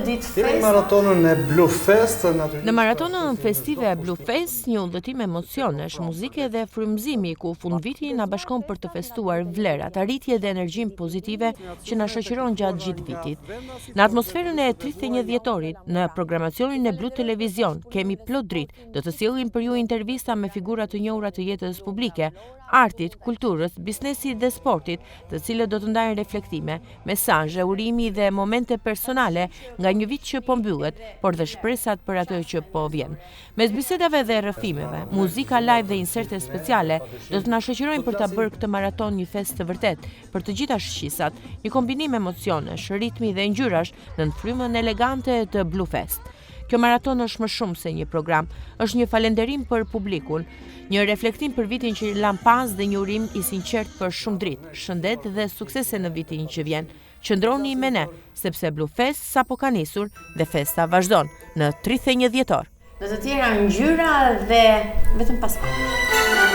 ditë fest. Maratonën e Blue Fest Në maratonën festive e Blue Fest, një udhëtim emocionesh, muzike dhe frymëzimi ku fundviti na bashkon për të festuar vlerat, arritje dhe energjinë pozitive që na shoqëron gjatë gjithë vitit. Në atmosferën e 31 dhjetorit, në programacionin e Blu Televizion, kemi plot dritë do të sjellim për ju intervista me figura të njohura të jetës publike, artit, kulturës, biznesit dhe sportit, të cilët do të ndajnë reflektime, mesazhe, urimi dhe momente personale nga një vit që po mbyllet, por dhe shpresat për atë që po vjen. Mes bisedave dhe rrëfimeve, muzika live dhe inserte speciale do të na shoqërojnë për ta bërë këtë maraton një fest të vërtet për të gjitha shqisat, një kombinim emocionesh, ritmi dhe ngjyrash në frymën elegante të Blue Fest. Kjo maraton është më shumë se një program, është një falënderim për publikun, një reflektim për vitin që lan pas dhe një urim i sinqert për shumë dritë, shëndet dhe suksese në vitin që vjen. Qëndroni me ne, sepse Blue Fest sapo ka nisur dhe festa vazhdon në 31 dhjetor. Në të tjera ngjyra dhe vetëm pas pak.